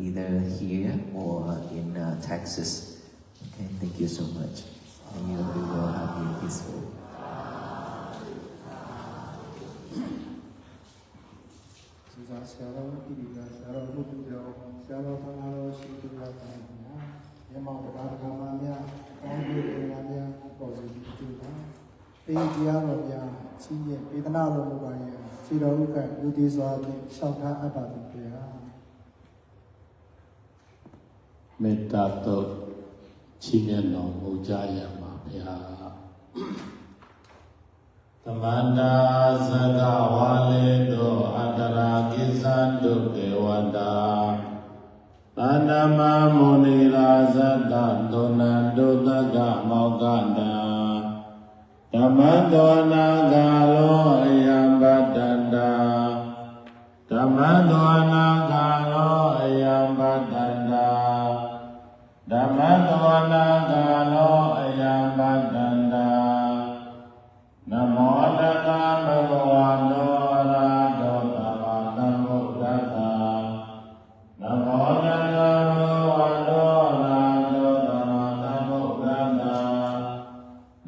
either here or in Texas. Okay, thank you so much. And you will have you peaceful. ဆရာတော်ဣတိကဆရာတော်ဘုဒ္ဓကျော်ဆရာတော်သံဃာတော်ရှိသူများပါများမြန်မာတရားဓမ္မများကောင်းကျိုးတရားများပေါ်စီကျိုးပါပေးတရားတော်များကြီးရဲ့ပေးသနာတော်မူပါရဲ့ခြေတော်ဥက္ကလူသေးစွာဖြင့်ရှောက်ထားအပ်ပါသည်ဗျာမေတ္တာတော်ချီးမြှောက်တော်မူကြရမှာဗျာသမန္တာသကဝါလေတောအတရာကိသန္တုဒေဝတာသန္တမမုနိရာဇတသုဏံဒုတကမောကတံဓမ္မတောနာကာလောအယံပတ္တန္တာဓမ္မတောနာကာလောအယံပတ္တန္တာဓမ္မတောနာကာလောအယံပတ္တန္တာနမောတတဘဂဝါတောအရဟတောသမ္မာသမ္ဗုဒ္ဓတ္တနမောတတဘဂဝါတောအရဟတောသမ္မာသမ္ဗုဒ္ဓတ္တ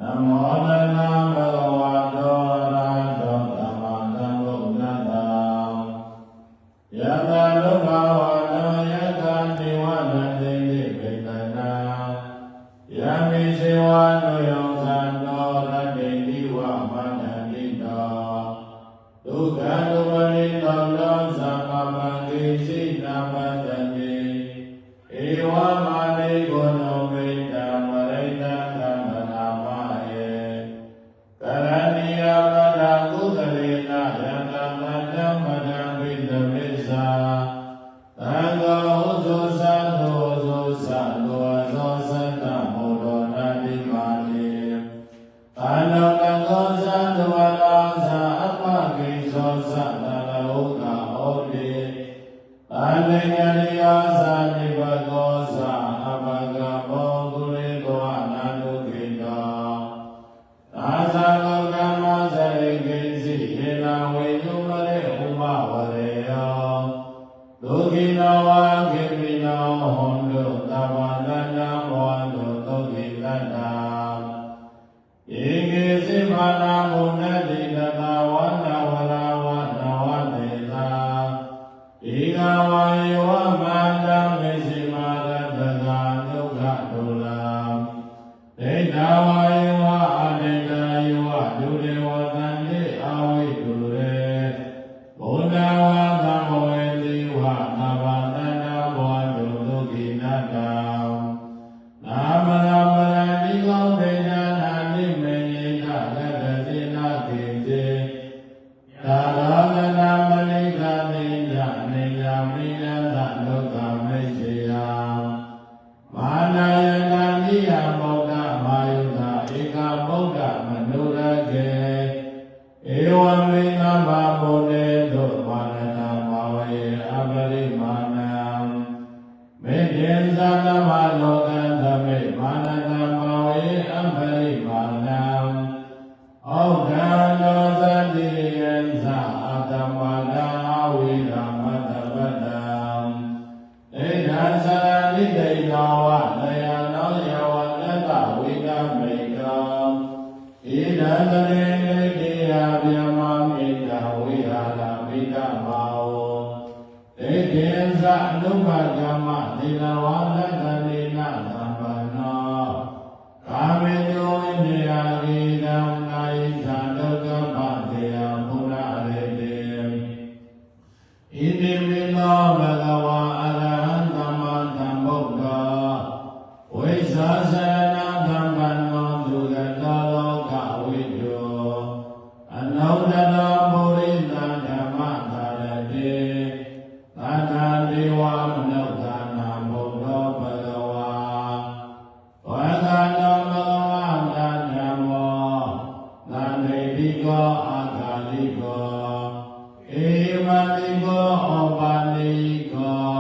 နမောတတဘဂဝါတောအရဟတောသမ္မာသမ္ဗုဒ္ဓတ္တယတဒုက္ခဝါတောယတနိဝရဏိတိပိတနာယမိစေဝနုယောသံတောရတိတိဝမန္တတိတောဒုက္ခဒုပရိတောသောသမ္မာမဂိစိနာမတတိဧဝမာနိဂုဏောမိတ္တမရိတံဓမ္မနာမယေကရဏီယပဒကုသလေနယတမတံမတံဝိသမိစ္ဆာသံဃောဥဇောသံဃောဥဇောသံဃောဇောသတ္တမောဒောနတိမာတိအာနောတကောသံဃဝလာသအပကိဇောသတ္တလောကဩတိအာနိယရိယသနိဘကောသအပကမောကုလေကောအနန္တုကိတောသာသကောကမ္မစရိကိစီယေနဝေယုမရေဥမဝရေယောဒုက္ခိနောဝါကိမိနောဟောတုသဗ္ဗတတ္တဘောတုသုခိတတ္တဧကေစိမာနာမုဏတိတတဝန္နဝရဝနဝတေသာဧကဝါယေဝမန္တမေစိမာရတကဒုက္ခဒုလံဒိဋ္ဌဝါယေဝအဒိဋ္ဌယေဝဒုရေဝသန္တိအဝိတုရေဘုဒ္ဓဝါသမဝေတိဝသဗ္ဗတတ္တဘောတုသုခိနတ္တနာမရမရတိကောဒေနနာတိမေယိတလတ္တတိနာတိတေသာရောဂနာမဏိကတိညနေယမိနသဒုက္ခမေရှိယမာနယနာတိယဗုဒ္ဓမာယုသာဧကဗုဒ္ဓမနုရကေဧဝမေနဘာဗုဒ္ဓေသုမာနနာမာဝေအပရိမာဏံမေတေသတ္တမလောကံသမေမာနနာမာဝေအပရိမာဏံဩဒံသောသတိယံသအတ္တမနာဝိရမတ္တပတ္တံဣဒံသရဏိတေနောဝနယနောယဝနတဝိကမိတောဣဒံသရေနေတိယဗျမမိတဝိဟာရမိတမာဝဣတိယသအနုပကမ္မသီလဝါဒသတိနာသမ္ပနောကာမေယောဣတိယဂိတံနာယိသံဒုက္ခပတေယဘုရားရေတေဣတိမိနောဘဂဝါအရဟံသမ္မာသမ္ဗုဒ္ဓောဝိသသရဏသမ္ပန္နောသူရတောလောကဝိတုအနုတ္တရောပုရိသဓမ္မသာရတိသတ္တဒေဝမနုဿာနာဘုဒ္ဓောဘဂဝါဝါကတောဘဂဝါတဓမ္မောသန္တိတိကောအာဂါလိကောဧဝတိကောဩပါလိကော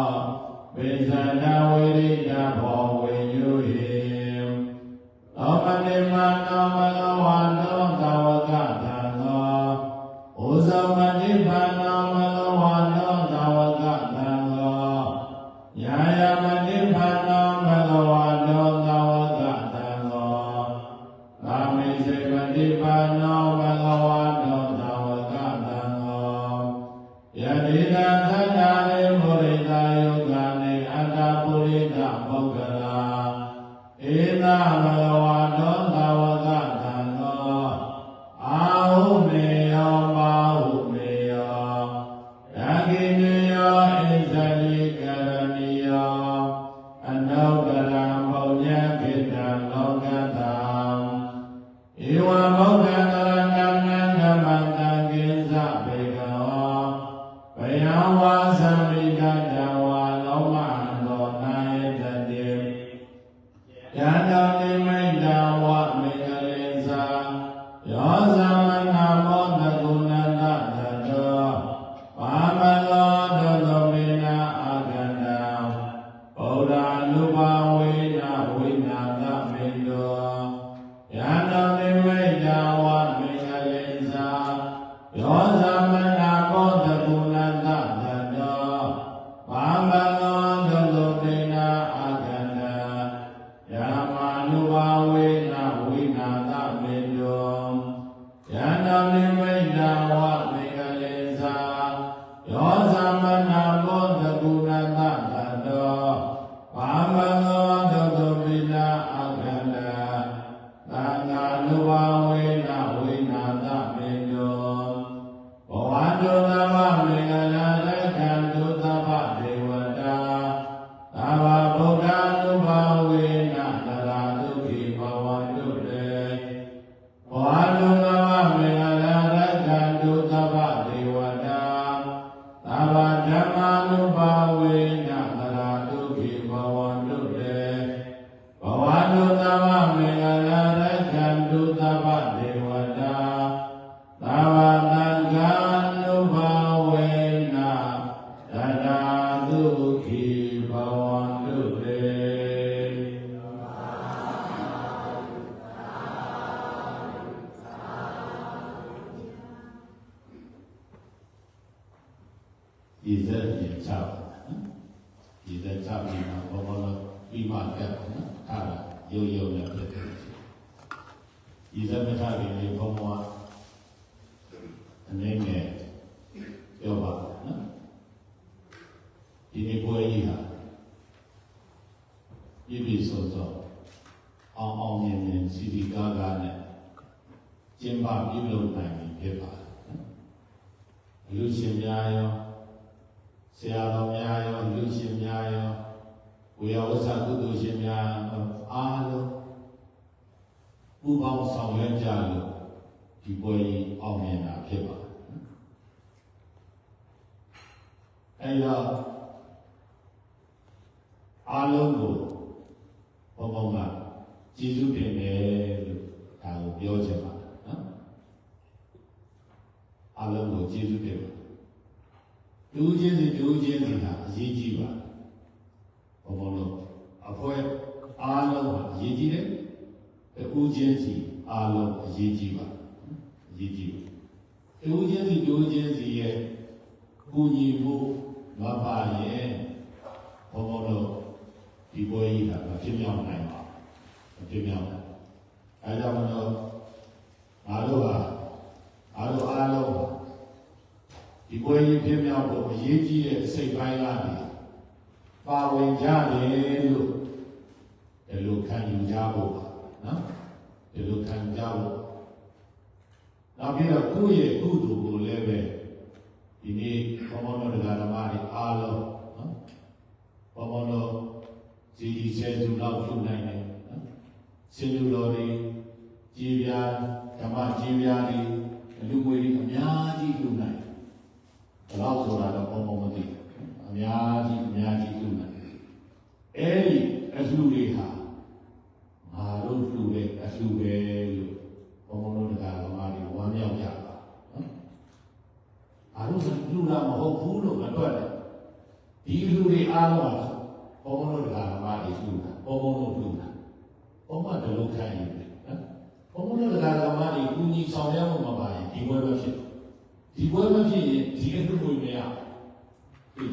ဝေနသရာဒုက္ခိဘဝန္တုတေဘဝန္တုသဗ္ဗမေဃရာရက္ခန္တုသဗ္ဗဒေဝတာသဗ္ဗသံဃာနုဘဝေနသရာဒုက္ခိဘဝန္တုတေဒီစက်ပြေချပါဒီစက်ချပြီးတော့ဘောဘောပြီးမှကပ်နော်ထားတာရုပ်ရုပ်နဲ့ဖြစ်တယ်ဒီစက်မထားပြီးလေဘောဘောအနေနဲ့ပြောပါနော်ဒီနေ့ပွဲကြီးဟာပြည့်ပြည့်စုံစုံအောင်အောင်မြင်မြင်စီစီကားကားနဲ့ကျင်းပပြုလုပ်နိုင်ပြီဖြစ်ပါတယ်နော်လူရှင်များရောဆရာတော်များရောလူရှင်များရောဝေယဝဆကုသိုလ်ရှင်များအားလုံးပူပေါင်းဆောင်ရွက်ကြလို့ဒီပွဲကြီးအောင်မြင်တာဖြစ်ပါတယ်အဲတော့အားလုံးကိုဘုံဘုံကကျေးဇူးတင်တယ်လို့ဒါကိုပြောချင်ပါတယ်နော်အားလုံးကိုကျေးဇူးတင်ပါတယ်တူချင်းစီဟာအရေးကြီးပါဘုံဘုံတို့အဖွဲ့အားလုံးဟာအရေးကြီးတယ်တူချင်းစီအားလုံးအရေးကြီးပါအရေးကြီးပါတူချင်းစီရဲ့ကူညီမှုမပါရင်ဘုံဘုံတို့ဒီပွဲကြီးကမဖြစ်မြောက်နိုင်ပါဘူးမဖြစ်မြောက်နိုင်အဲကြောင့်မလို့ငါတို့အားလုံးဒီပွဲကြီးပြင်းမြောက်ဖို့အရေးကြီးတဲ့စိတ်ပိုင်းကနေပါဝင်ကြတယ်လို့ဒီလိုခံယူကြဖို့ပါနော်ဒီလိုခံကြဖို့နောက်ပြီးတော့ကိုယ့်ရဲ့ကုသိုလ်ကိုလည်းပဲဒီနေ့ဘုံဘုံတို့တရားဓမ္မတွေအားလုံးနော်ဘုံဘုံတို့ကြီးဆဲသူလောက်ပြုနိုင်တယ်နော်စင်လူတော်တွေကြီးပြားဓမ္မကြီးပြားတွေလူငွေတွေအများကြီးပြုနိုင်ဘယ်လောက်ဆိုတာတော့ဘုံဘုံမသိအများကြီးပြုနိုင်အဲ့ဒီအလှူတွေဟာငါတို့လှူတဲ့အလှူပဲလို့ဘုံဘုံတို့တရားဓမ္မတွေဝမ်းမြောက်ကြပါနော်အားလုံးလှူတာမဟုတ်ဘူးလို့မတွက်နဲ့ဒီလှူတွေအားလုံးဟာဘုံဘုံတို့တရားဓမ္မတွေလှူတာဘုံဘုံတို့လှူတာဘုံဘုံတလုံးခံယူတယ်နော်ဘုံဘုံတို့တရားဓမ္မတွေကူညီဆောင်ရွက်မှုမပါရင်ဒီဘွဲပဲဖြစ်ဒီပွဲမဖြစ်ရင်ဒီအမှုတွေမရဘူး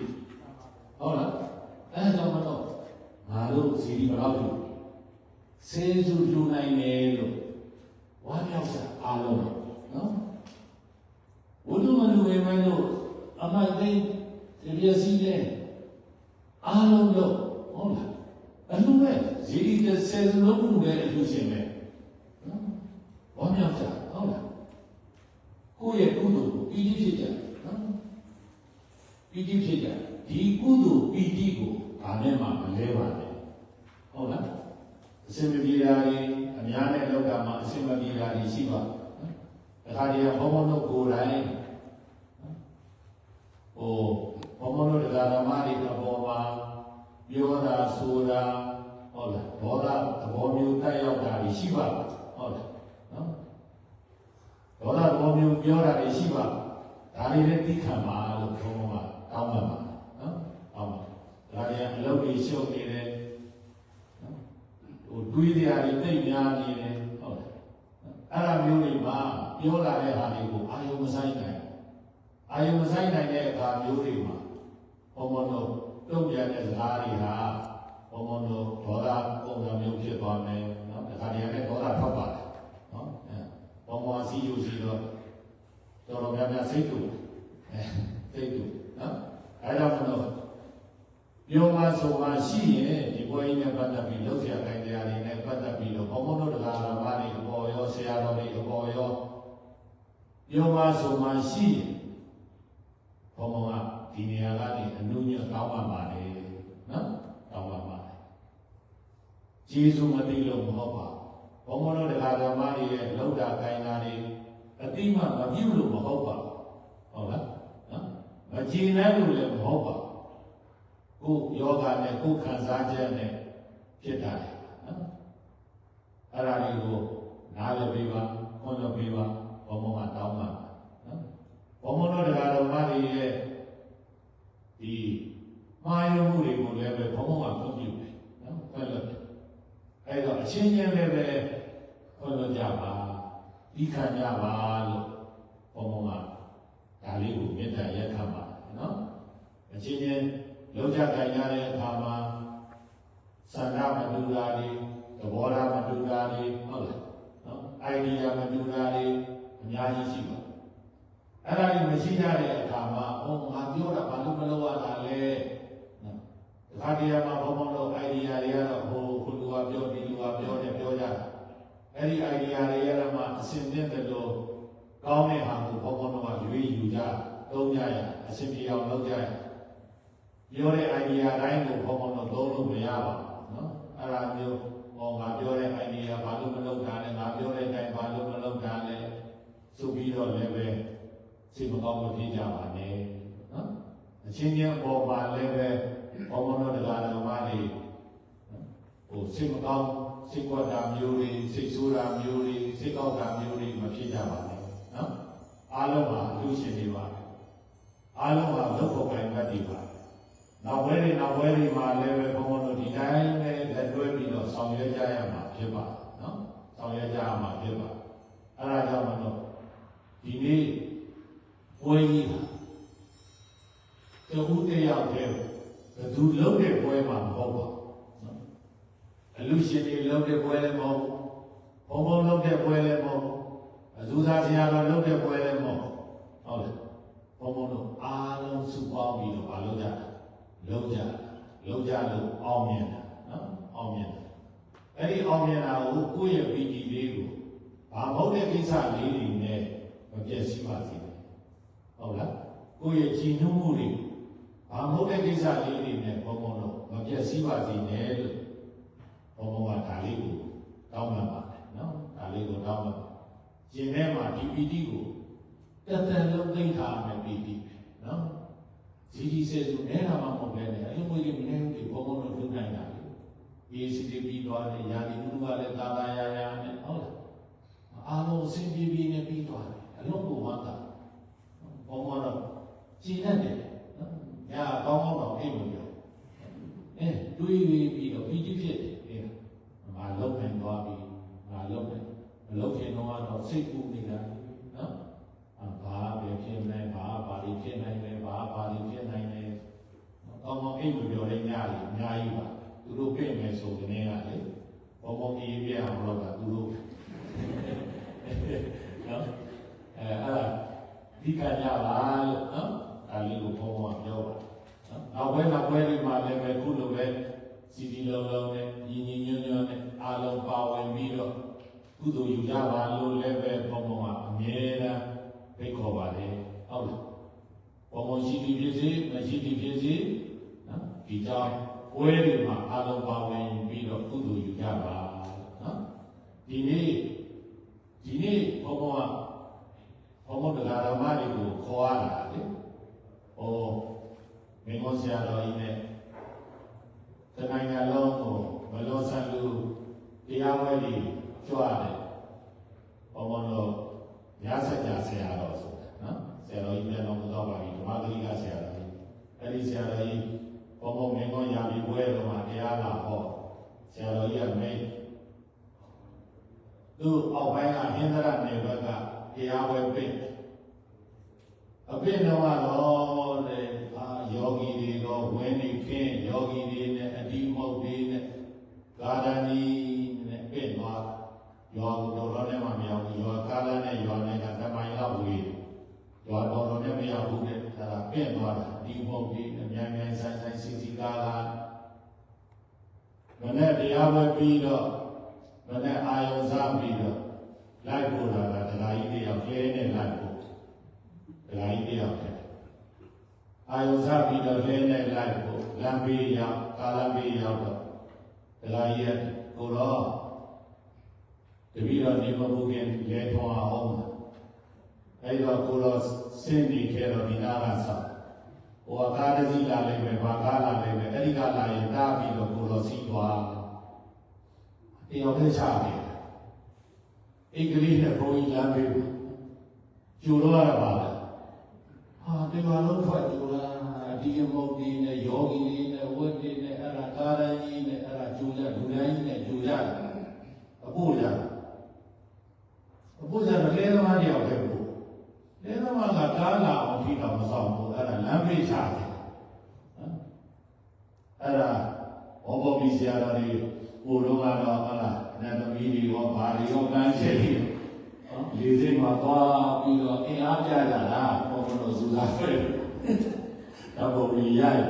ဟုတ်လားအဲကြောင့်မလို့ငါတို့စီဒီဘလောက်ပြုစေစုလူနိုင်တယ်လို့ဝါမြောက်စာအားလုံးနော်ဘုဒ္ဓမလူဝေမန်းတို့အမိုက်သိပြည့်စည်တဲ့အားလုံးလို့ဟုတ်လားအလူပဲဇီဒီတဲ့စေစုလုံးမှုပဲအလူရှင်ပဲနော်ဝါမြောက်စာဟုတ်လားကိုယ့်ရဲ့ကုသိုလ်ကိုပီတိဖြစ်ကြနော်ပီတိဖြစ်ကြဒီကုသိုလ်ပီတိကိုဘာနဲ့မှမလဲပါနဲ့ဟုတ်လားအစင်မပြေတာတွေအများနဲ့လောကမှာအစင်မပြေတာတွေရှိပါတခါတည်းဘုံဘုံတို့ကိုယ်တိုင်ဘုံဘုံတို့တရားဓမ္မတွေအပေါ်မှာပြောတာဆိုတာဟုတ်လားဒေါသသဘောမျိုးတက်ရောက်တာတွေရှိပါဟုတ်လားနော်ဒေါသဘောမျိုးပြောတာတွေရှိပါဒါတွေလည်းသိခံပါလို့ဘုန်းကတောင်းပန်ပါနော်တောင်းပါဒါတွေအလုပ်တွေရှုပ်နေတယ်နော်တွေးစရာတွေသိများနေတယ်ဟုတ်တယ်အဲ့ဒါမျိုးတွေမှာပြောလာတဲ့ဟာတွေကိုအာယုံမဆိုင်နိုင်တဲ့အခါမျိုးတွေမှာဘုံဘုံတို့တုံ့ပြန်တဲ့စကားတွေဟာဘုံဘုံတို့ဒေါသပုံစံမျိုးဖြစ်သွားမယ်နော်ဒါကြတဲ့ဒေါသထောက်ပါတယ်နော်ဘောမစီယူစီတော့တော်တော်များများစိတ်တူနော်အဲဒါမှမဟုတ်ပြောမှဆိုမှရှိရင်ဒီပွဲကြီးနဲ့ပတ်သက်ပြီးလောက်ဆရာခိုင်တရားတွေနဲ့ပတ်သက်ပြီးတော့ဘုံဘုံတို့တရားတော်ဘာတွေအပေါ်ရောဆရာတော်တွေအပေါ်ရောပြောမှဆိုမှရှိရင်ဘုံဘုံကဒီနေရာကနေအနုညတောင်းပါပါလေနော်တောင်းပါပါကျေးဇူးမသိလို့မဟုတ်ပါဘုံဘုံတို့တရားတော်ဘာတွေရဲ့လောက်တာခိုင်တာတွေအတိမမပြုလို့မဟုတ်ပါဟုတ်လားနော်မကြည်နိုင်လို့လည်းမဟုတ်ပါ ကိုယောဂနဲ့ကိုခံစားချက်နဲ့ဖြစ်တာလေနော်အဲ့ဒါလေးကိုနားလည်ပေးပါခွင့်လွှတ်ပေးပါဘုံဘုံကတောင်းပါနော်ဘုံဘုံတို့တရားတော်မတွေရဲ့ဒီမှားယွင်းမှုတွေကိုလည်းပဲဘုံဘုံကခွင့်ပြုတယ်နော်ခွင့်လွှတ်တယ်အဲ့တော့အချင်းချင်းလည်းပဲခွင့်လွှတ်ကြပါဒီခံကြပါလို့ဘုံဘုံကဒါလေးကိုမေတ္တာရက်ခံပါနော်အချင်းချင်းလောက်ကြကြရတဲ့အခါမှာစန္ဒမတူတာတွေသဘောထားမတူတာတွေဟုတ်လားနော်အိုင်ဒီယာမတူတာတွေအများကြီးရှိပါအဲ့ဒါတွေမရှိကြတဲ့အခါမှာငါပြောတာဘာလို့မလုပ်ရတာလဲနော်ဒီခါတည်းမှာဘုံဘုံတို့အိုင်ဒီယာတွေကတော့ဟိုလူကပြောဒီလူကပြောတယ်ပြောကြတာအဲ့ဒီအိုင်ဒီယာတွေကတော့မှအစင်သင့်တယ်လို့ကောင်းတဲ့ဟာကိုဘုံဘုံတို့ကရွေးယူကြသုံးကြရအစင်ပြေအောင်လုပ်ကြရပြောတဲ့ idea တိုင်းကိုဘုံဘုံတော့သုံးလို့မရပါဘူးနော်အဲ့ဒါမျိုးငါပြောတဲ့ idea ဘာလို့မလုပ်တာလဲငါပြောတဲ့အတိုင်းဘာလို့မလုပ်တာလဲဆိုပြီးတော့လည်းပဲစိတ်မကောင်းမဖြစ်ကြပါနဲ့နော်အချင်းချင်းအပေါ်မှာလည်းပဲဘုံဘုံတို့တရားတော်မှာနေဟိုစိတ်မကောင်းစိတ်ကွက်တာမျိုးတွေစိတ်ဆိုးတာမျိုးတွေစိတ်ကောက်တာမျိုးတွေမဖြစ်ကြပါနဲ့နော်အားလုံးပါလူရှင်တွေပါအားလုံးပါလုပ်ဖို့ကိုင်ပတ်တွေပါနောက်ဝဲတွေမှာလည်းပဲဘုံဘုံတို့ဒီတိုင်းပဲလက်တွဲပြီးတော့ဆောင်ရွက်ကြရမှာဖြစ်ပါနော်ဆောင်ရွက်ကြရမှာဖြစ်ပါအဲ့ဒါကြောင့်မလို့ဒီနေ့ပွဲကြီးဟာတူတယောက်တည်းဘယ်သူလုပ်တဲ့ပွဲမှာမဟုတ်ပါနော်အလူရှင်တွေလုပ်တဲ့ပွဲလည်းမဟုတ်ဘုံဘုံလုပ်တဲ့ပွဲလည်းမဟုတ်အဇူသာဆရာတော်လုပ်တဲ့ပွဲလည်းမဟုတ်ဟုတ်လားဘုံဘုံတို့အားလုံးစုပေါင်းပြီးတော့မလုပ်ကြလောက်ကြလို့အောင်မြင်တာနော်အောင်မြင်တယ်အဲ့ဒီအောင်မြင်တာကိုကိုယ့်ရဲ့ပီတိလေးကိုဘာမဟုတ်တဲ့ကိစ္စလေးတွေနဲ့မပြည့်စည်ပါစေနဲ့ဟုတ်လားကိုယ့်ရဲ့ကြည်နူးမှုတွေဘာမဟုတ်တဲ့ကိစ္စလေးတွေနဲ့ဘုံဘုံတော့မပြည့်စည်ပါစေနဲ့လို့ဘုံဘုံကဒါလေးကိုတောင်းပန်ပါတယ်နော်ဒါလေးကိုတောင်းပန်ရှင်ထဲမှာဒီပီတိကိုတက်တက်လုံးသိထားမယ်ပီတိနော်ဒီစေစုနဲ့တာမှမဟုတ်ပဲနဲ့အရင်ကမင်းတို့ဘုံဘုံတို့လုပ်နိုင်တာလေဒီစီတီပြီးသွားတယ်ယာဒီလူကလည်းတာတာယာယာနဲ့ဟုတ်လားအားလုံးအစဉ်ပြေပြေနဲ့ပြီးသွားတယ်အလုံးကိုဝမ်းသာဘုံဘုံတော့ကြည်တတ်တယ်နော်ညာကောင်းတော့အိမ်မပြောတွေးပြီးတော့ပြီးဖြစ်တယ်ငါလုံနိုင်သွားပြီငါလုံနိုင်မလုံခင်တော့စိတ်ကူးနေတာနော်ဘာပဲဖြစ်နိုင်ဘာတွေဖြစ်နိုင်လဲဘာတွေဖြစ်နိုင်လဲကောင်းကောင်းအိမ်မပြောတဲ့ညတွေအများကြီးပါသူတို့ပြင်မယ်ဆိုတဲ့နေ့ကလေဘောဘောကြီးပြအောင်လုပ်တာသူတို့နော်အဲ့ဒါဒီကကြပါလို့နော်ဒါလေးကိုဘောဘောကပြောပါနော်နောက်ပွဲလေးမှာလည်းပဲခုလိုပဲစီစီလုံးလုံးနဲ့ညီညီညွတ်ညွတ်နဲ့အားလုံးပါဝင်ပြီးတော့ကုသိုလ်ယူကြပါလို့လည်းပဲဘောဘောကအမြဲတမ်းဖိတ်ခေါ်ပါလေဟုတ်လားဘုံဘုံရှိသည်ဖြစ်စေမရှိသည်ဖြစ်စေနော်ဒီကြောင့်ပွဲတွေမှာအားလုံးပါဝင်ပြီးတော့ကုသိုလ်ယူကြပါနော်ဒီနေ့ဘုံဘုံတရားတော်မတွေကိုခေါ်ရတာလေဟောမင်းတို့ဆရာတော်ကြီးနဲ့တနိုင်ငံလုံးကိုမလို့ဆန်လို့တရားပွဲတွေကြွရတယ်ဘုံဘုံတို့ရစကြဆရာတော်ဆိုတာနော်ဆရာတော်ကြီးလည်းတော့မတော်ပါဘူးဓမ္မဂရိကဆရာတော်ကြီးအဲ့ဒီဆရာတော်ကြီးဘုံဘုံမင်းတို့ရာပြီးပွဲတော်မှာတရားလာဟောဆရာတော်ကြီးကမိတ်သူ့အောက်ပိုင်းကဟင်္ဒရနယ်ဘက်ကတရားပွဲပြည့်အပြည့်တော့တော့တဲ့ယောဂီတွေတော့ဝင်းနေခင်းယောဂီတွေနဲ့အတိမုတ်တွေနဲ့ကာဒန်ကြီးနဲ့ပြည့်သွားရွာတော်တော်နဲ့မှမရောက်ဘူးရွာကားလမ်းနဲ့ရွာနဲ့ကတမိုင်လောက်ဝေးရွာတော်တော်နဲ့မရောက်ဘူးတဲ့ဒါကပြင့်သွားတာဒီမုတ်ကြီးအများများဆိုင်စီကားလာမနေ့တရားပွဲပြီးတော့မနေ့အာယုံစားပြီးတော့လိုက်ပို့တာကတရားကြီးတယောက်ကျဲနဲ့လိုက်ပို့တရားကြီးတယောက်အာယုံစားပြီးတော့လဲနဲ့လိုက်ပို့လမ်းဘေးရောက်ကားလမ်းဘေးရောက်တော့တရားကြီးကကိုတော့တပည့်တော်နေမဘူးခင်လဲထွားအောင်အဲ့တော့ကိုတော့စင်းနေခဲ့တော့ဒီနာကဆောက်ဟိုကားတစ်စီးလာလိမ့်မယ်ဘာကားလာလိမ့်မယ်အဲ့ဒီ တိကလာရင်တားပြီးတော့ကိုတော်စီးသွားတယောက်တည်းချတယ်အင်္ဂလိပ်နဲ့ဘုန်းကြီးလမ်းပေးကျူတော့ရပါလားဟာဒီမှာလုံးထွက်ကျူလာဒီမုတ်ဒီနဲ့ယောဂီတွေနဲ့ဝတ်တွေနဲ့အဲ့ဒါကာရန်ကြီးနဲ့အဲ့ဒါကျူရလူတိုင်းကြီးနဲ့ကျူရတယ်အဖို့ရအဖို့ရတော့လဲသမားတယောက်တည်းကိုလဲသမားကကားလာအောင်ထိတော့မဆောင်ဘူးအဲ့ဒါလမ်းပေးချတယ်အဲ့ဒါဘောပီဆရာတော်တွေကိုတော့ကတော့ဟုတ်လားအနန္တမီးတွေရောဘာတွေရောကမ်းချေတွေလေစိတ်မှာသွားပြီးတော့အင်အားပြကြတာဘုံတို့စူစားပဲတော့ဘုံကြီးရိုက်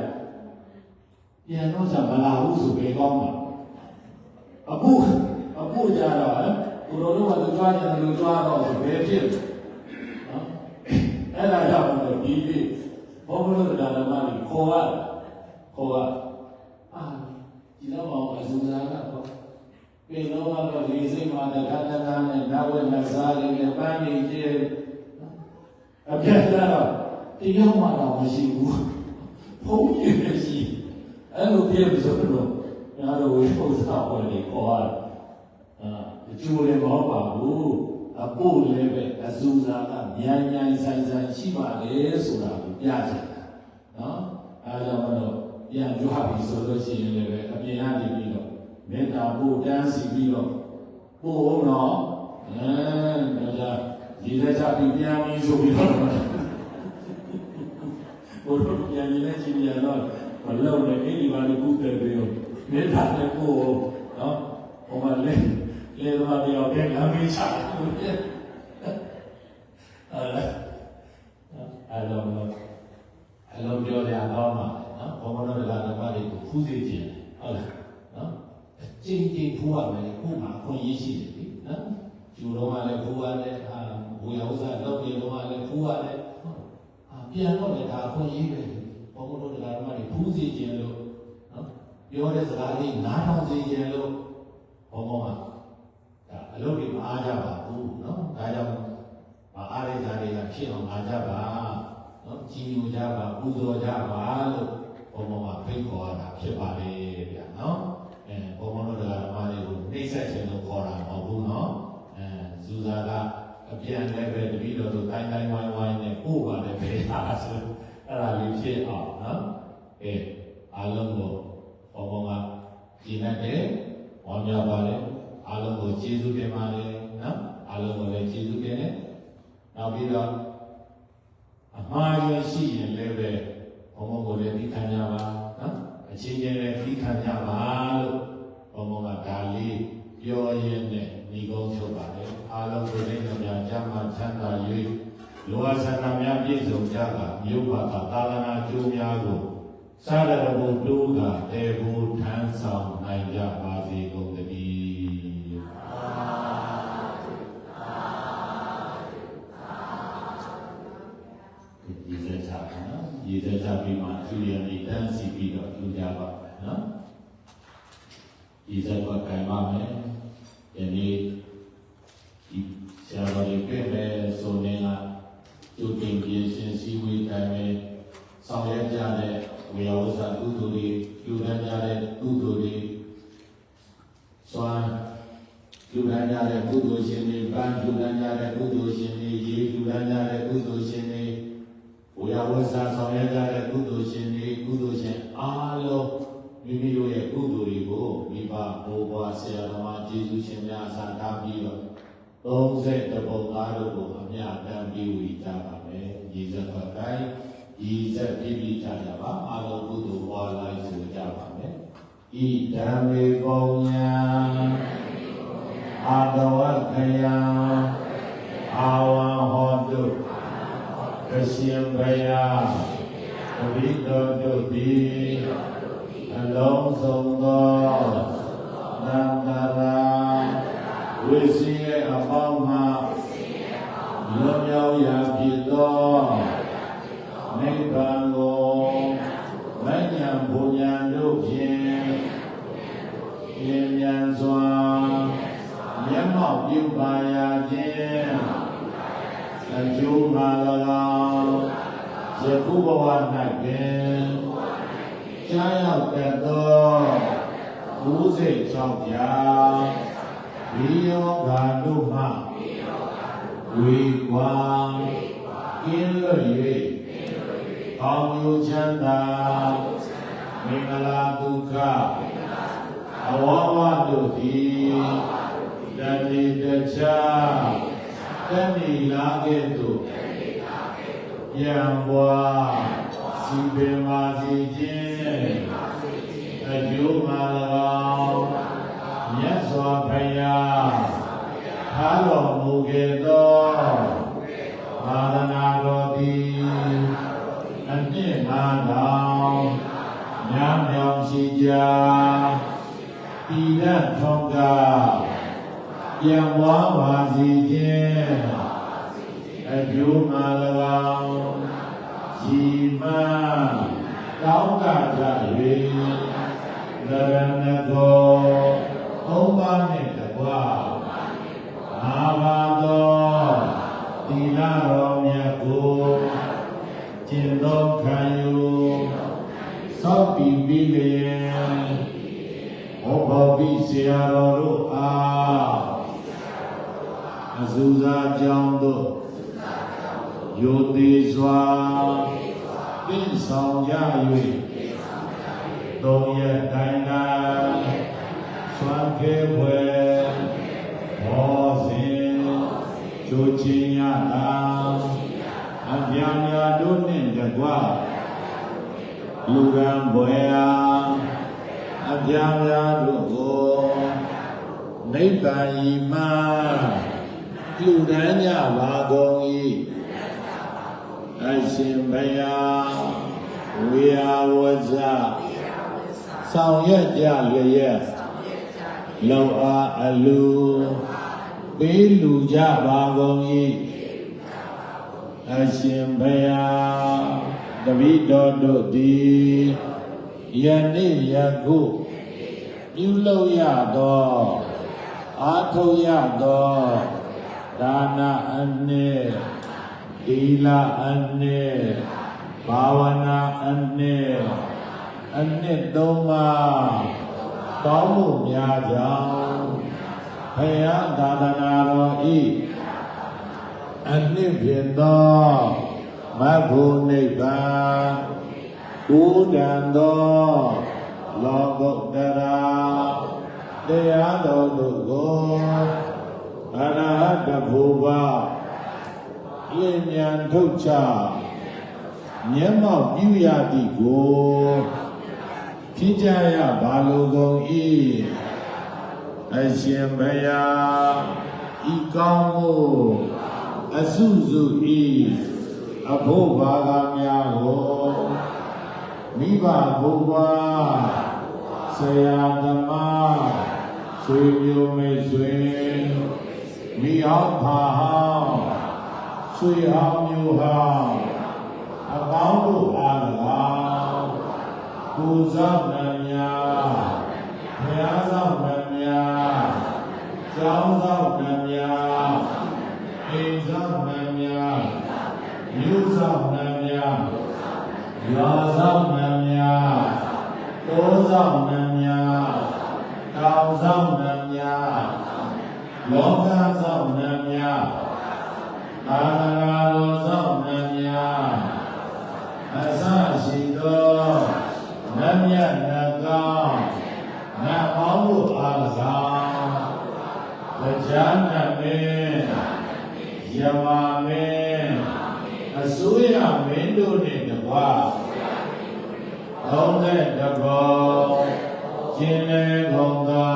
ပြန်တော့စမလာဘူးဆိုပေကောင်းမှာအခုကြတော့ကိုတော်တို့ကသူကြွားတယ်လူကြွားတော့ဘယ်ဖြစ်နော်အဲ့ဒါကြောင့်ဒီနေ့ဘုံတို့တရားဓမ္မတွေခေါ်ရဒီတော့အောင်အစူစားကတော့ပြေတော့ကတော့လေစိတ်မှာတခါနဲ့နဝေနစားလေးနဲ့ပန်းနေကျဲအပြတ်တော့တရားမှတော့မရှိဘူးဘုံကြီးပဲရှိအဲ့လိုပြည့်ဆိုတော့ညာတော့ဝိပု္ပ္ပာပေါ်နေခေါ်အကျိုးလည်းမဟုတ်ပါဘူးအဖို့လည်းပဲအစူစားကမြန်ဆိုင်ရှိပါလေဆိုတာကိုပြချင်တာနော်အားကြောင့်မလို့ပြန်ကြွားပြီးဆိုလို့ရှိရင်လည်းပဲအပြင်ကနေပြီးတော့မေတ္တာပို့တန်းစီပြီးတော့ပို့အောင်တော့ဒါကြရည်လက်ချပြီးပြန်ပြီးဆိုပြီးတော့ဘုရားပြန်ရည်လက်ချပြီးတော့မလုံနဲ့အိဒီပါလေးကုတယ်ပြီးတော့မေတ္တာနဲ့ပို့နော်ဟိုမှာလေတော့တယောက်တည်းလမ်းပေးချတယ်အဲ့လိုပြောရတော့မှာဘုံဘုံတို့ကဓမ္မတွေကိုဖူးစေခြင်းဟုတ်လားနော်ကျင့်ဖူးရမယ်ခုမှအခွင့်အရေးရှိတယ်လေနော်ကျူတော့မှလည်းဖူးရတယ်ဝေယဥစ္စာတော့ပြေတော့မှလည်းဖူးရတယ်ပြန်တော့လည်းဒါအခွင့်အရေးပဲဘုံဘုံတို့ကဓမ္မတွေဖူးစေခြင်းလို့နော်ပြောတဲ့စကားလေးနားထောင်စေခြင်းလို့ဘုံဘုံကဒါအလုပ်တွေမအားကြပါဘူးနော်ဒါကြောင့်မအားရကြတွေကဖြစ်အောင်အားကြပါနော်ကြည်ညိုကြပါပူဇော်ကြပါလို့ဘုံဘုံကဖိတ်ခေါ်ရတာဖြစ်ပါလေဗျာနော်ဘုံဘုံတို့ဓမ္မတွေကိုနှိမ့်ဆက်ခြင်းလို့ခေါ်တာမဟုတ်ဘူးနော်ဇူဇာကအပြန်လည်းပဲတပည့်တော်တို့တိုင်းဝိုင်းနဲ့ပို့ပါလေပဲအားဆိုအဲ့ဒါလေးဖြစ်အောင်နော်အားလုံးကိုဘုံဘုံကကြည်နဲ့ဝမ်းမြောက်ပါလေအားလုံးကိုကျေးဇူးတင်ပါလေနော်အားလုံးကိုလည်းကျေးဇူးတင်တယ်နောက်ပြီးတော့အမှားရရှိရင်လည်းပဲဘုံဘုံကိုလည်းပြီးခံကြပါနော်အချင်းချင်းလည်းပြီးခံကြပါလို့ဘုံဘုံကဒါလေးပြောရင်းနဲ့ညီကုန်းချုပ်ပါလေအားလုံးကိုလည်းများကြမှာချမ်းသာ၍လောကဆန္ဒများပြည့်စုံကြပါမြို့ပါသာသနာကျိုးများကိုစာရတဘုတိုးကတေဖို့ထမ်းဆောင်နိုင်ကြပါစေကုန်သတည်းရေစက်ချပြီးမှသူရနေတန်းစီပြီးတော့လူကြပါနော်ရေစက်ကကံပါမယ်ယနေ့ဒီဆရာတော်တွေပြည့်မဲ့ဆိုနေတာသူတင်ပြင်းစင်စည်းဝေးတိုင်းပဲဆောင်ရွက်ကြတဲ့ဝေယဝဆကုသိုလ်တွေပြုတန်းကြတဲ့ကုသိုလ်တွေစွမ်းပြုတန်းကြတဲ့ကုသိုလ်ရှင်တွေပန်းပြုတန်းကြတဲ့ကုသိုလ်ရှင်တွေရေပြုတန်းကြတဲ့ကုသိုလ်ရှင်တွေဝေယဝဆဆောင်ရွက်ကြတဲ့ကုသိုလ်ရှင်တွေကုသိုလ်ရှင်အားလုံးမိမိတို့ရဲ့ကုသိုလ်တွေကိုမိဘဘိုးဘွားဆရာတော်မှာကျေးဇူးရှင်များဆန္ဒပြီးတော့30ပုံသားတို့ကိုအမြတ်တမ်းပြီးဝေကြပါမယ်ရေစက်ပတ်တိုင်းဤစက်ပြည့်ပြည့်ချကြပါအာလောကုသိုလ်ဝါလိုက်ဆိုကြပါမယ်ဤဓမ္မေပုံညာအာတဝခယံအာဝံဟောတုကရှင်ဘယပရိတောတုတိအလုံးစုံသောနန္တရာဝိစီရဲ့အပေါင်းမှလွန်မြောက်ရာဖြစ်သောနိဗ္ဗာန်ကိုမဉ္ဇဉ်ဘုံဉာဏ်တို့ဖြင့်ပြင်းမြန်စွာမျက်မှောက်ပြုပါရခြင်းအကျိုးမှ၎င်းယခုဘဝ၌ပင် ကြားရောက်တတ်သောဦးစိတ်၆ပါးဒီယောဂါတို့မှဝေကွာကင်းလွတ်၍ကောင်းကျိုးချမ်းသာမင်္ဂလာဒုက္ခအဝဝတို့သည်တဏိတချာတဏိလာကဲ့သို့ပြန်ပွားစီပင်ပါစေခြင်းအကျိုးမှာ၎င်းမြတ်စွာဘုရားထားတော်မူခဲ့သောသာသနာတော်သည်အနှစ်9000ညံ့မြောင်ရှိကြဤလက်ထုံးကပြန်ပွားပါစေခြင်းအကျိုးမှာ၎င်းជីမတောင်းတကြ၍သရဏဂောဩဘာနှင့်တကွာအာဘာသောသီလတော်မြတ်ကိုကျင့်တော်ခံယူစောင့်တည်ပြီးလျင်ဩဘောပိဆရာတော်တို့အားအစူစာကြောင့်တို့ယိုသေးစွာပြည့်ဆောင်ကြ၍သုံးရတိုင်းတိုင်းစွမ်းခဲဖွယ်ဘောဇင်ချိုချင်းရတာအပြာများတို့နှင့်တကွလူကံဘွယ်အားအပြာများတို့ကိုနိဗ္ဗာန်ဤမှာလူတန်းကြပါကုန်၏အရှင်ဘုရားဝေယဝဇဆောင်ရွက်ကြလျက်လောအားအလူပေးလူကြပါကုန်၏အရှင်ဘုရားတပည့်တော်တို့သည်ယနေ့ယခုပြုလုပ်ရသောအားထုတ်ရသောဒါနအနှစ်သီလအနှစ်ဘာဝနာအနှစ်သုံးပါးကောင်းမှုများကြောင့်ဘုရားသာသနာတော်ဤအနှစ်ဖြင့်သောမဂ္ဂုနိဗ္ဗာန်ကိုယ်တန်သောလောကုတ္တရာတရားတော်တို့ကိုအရဟတဘူပလင်းမြန်ထုတ်ချမျက်မှောက်ပြုရသည်ကိုဖြစ်ကြရပါလိုကုန်၏အရှင်ဘုရားဤကောင်းမှုအစုစုဤအဖို့ဘာကများကိုမိဘဘုရားဆရာသမားဆွေမျိုးမိတ်ဆွေမိအောင်ဖာဟောင်းဆွေအောင်မျိုးဟောင်းအပေါင်းတို့အား၎င်းကိုယ်ဆောင်နှံများဘုရားဆောင်နှံများကျောင်းဆောင်နှံများအိမ်ဆောင်နှံများမြို့ဆောင်နှံများရွာဆောင်နှံများတိုးဆောင်နှံများတောင်ဆောင်နှံများလောကဆောင်နှံများသာသနာတော်ဆောင်နှံများအစရှိသောနတ်မြတ်နတ်ကောင်းနတ်ပေါင်းတို့အား၎င်းတရားနတ်မင်းယမမင်းအစိုးရမင်းတို့နှင့်တကွသုံးတဲ့တဘောကျင်းလေကုန်သော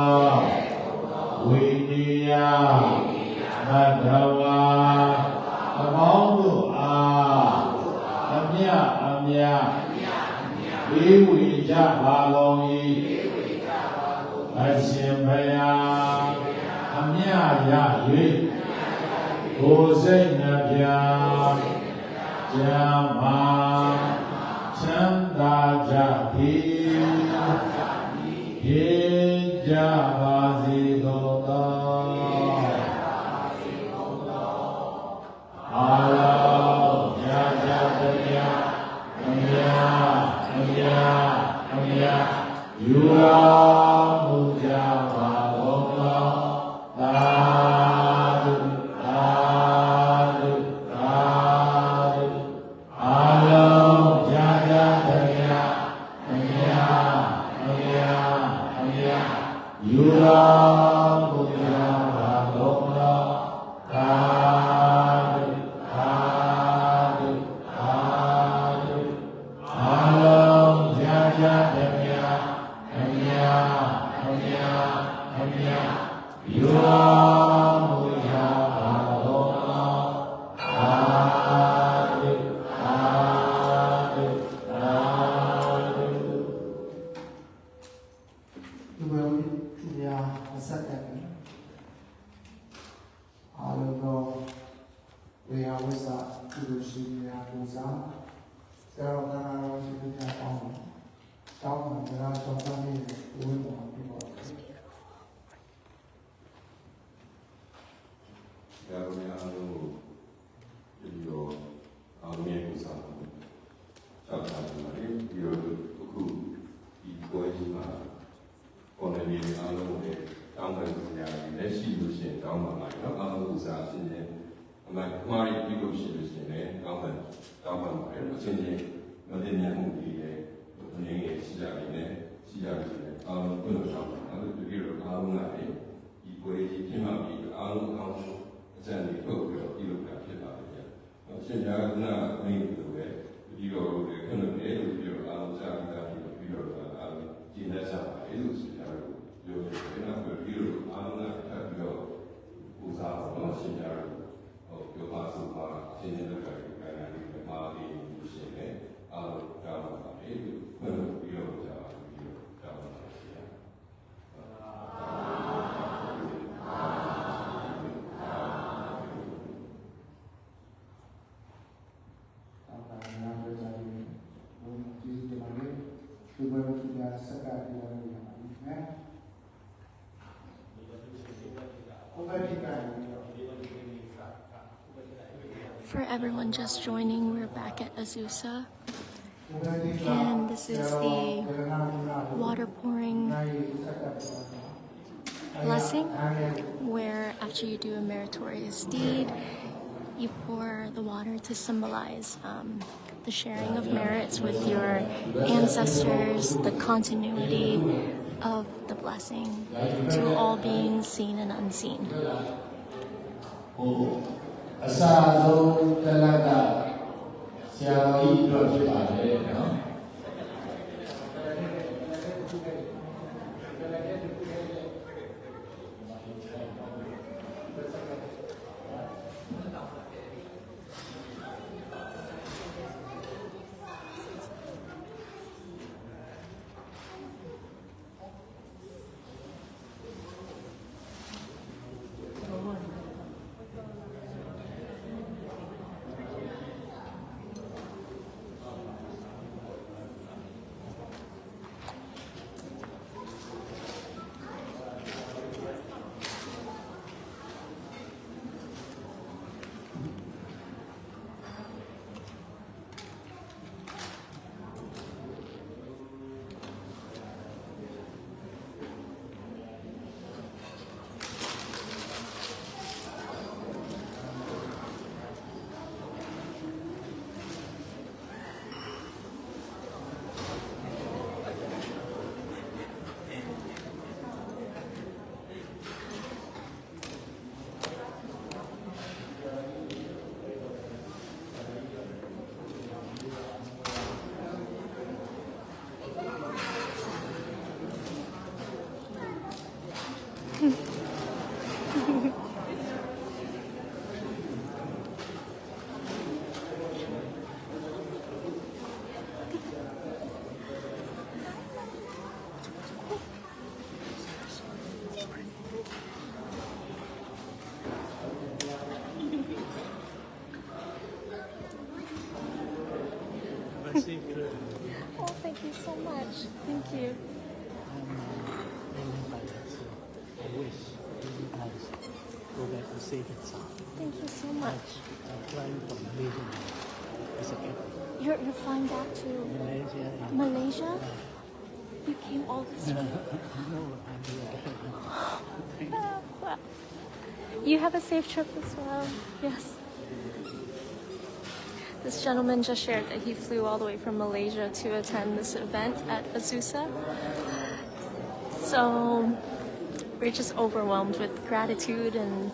ဝိနည်းယသတ္တဝါအပေါင်းတို့အားအမြဘေးဝေကြပါကုန်၏အရှင်ဘုရားအမြရ၍ကိုယ်စိတ်နှပြကျမ်းမာချမ်းသာကြသည်ပြေကြပါစေကုန်သောအာလောရာဇာတရားအမြ ယူရမှုကြပါကုန်သောသာဓုသာဓုသာဓုအာလုံးကြကြသမျှအမြအမြအမြယူရမှုကြပါကုန်သောသာဓုသာဓုသာဓုအာလုံးကြကြသမျှအမြအမြအမြယူရမှုကြပါကုန်သောသာဓုသာဓုသာဓု ဒီဘက်သူများအဆက်တက်တယ်အားလုံးသောဝေယဝိသသူတို့ရှိများပူဇာဆရာတော်ကတော်ရှိများပေါင်းတောင်းမှတရားတော်သားလေးဝိမောပြပါမယ် ဆရာတော်များအားလုံးကိုပြီးတော့အားလုံးရဲ့ပူဇော်မှုဆောက်ထားပါတယ်ပြီးတော့အခုဒီပွဲကြီးမှာပေါ်နေနေအားလုံးကိုတောင်းပန်ကြရတယ်လက်ရှိလို့ရှိရင်တောင်းပန်ပါနော်အားလုံးပူဇော်ခြင်းနဲ့အမှန်မှားရပြီးလို့ရှိလို့ရှိရင်လည်းတောင်းပန်ပါတယ်အချင်းချင်းမတင်မြတ်မှုတွေလည်းအနေငယ်ရှိကြနေတယ်ရှိကြတယ်အားလုံးပြုလုပ်ဆောင်ပါအဲ့ဒီလိုအားလုံးကလည်းဒီပွဲကြီးပြင်မှာပြီးအားလုံးအောင်အကျဉ်းတွေထုတ်ပြီးတော့ပြုလုပ်တာဖြစ်ပါတယ်။ရှင်ပြားကနာမင်းတို့ပဲဒီလိုခဏလေးလို့ပြောအားလုံးကြားပြီးတာပြီးတော့အားလုံးကျင့်တတ်ကြပါလေလို့ရှင်ပြားတို့ပြောတယ်။နောက်ပြီးတော့အားလုံးကထပ်ပြီးတော့ပူဇော်တော့ရှင်ပြားတို့ပြောပါဆိုပါရှင်းနေတဲ့ကြိုင်လေးမှာဒီရှင်နဲ့အားလုံးကြားပါပါလေလို့ပြီးတော့ကြားပါပါရှင်။ တောင်းပန်များကြကြတယ်ဘုန်းကြီးကျေးဇူးတင်ပါတယ်ဒီဘက်သူများဆက်ကပ်ပြောလို့ရပါတယ်နော်ဘုရားတိကံ For everyone just joining, we're back at Azusa, and this is the water pouring blessing, where after you do a meritorious deed, you pour the water to symbolize the sharing of merits with your ancestors, the continuity of the blessing to all beings seen and unseen. အစာဆုံးတလကဆရာတော်ကြီးတို့ဖြစ်ပါတယ်နော် Oh, thank you so much. Thank you. I wish you guys go back to safe and sound. Thank you so much. Flying from Malaysia is okay. You're flying back to Malaysia and Malaysia? You came all this way. No, I'm here. Wow. You have a safe trip as well. Yes. This gentleman just shared that he flew all the way from Malaysia to attend this event at Azusa. So we're just overwhelmed with gratitude and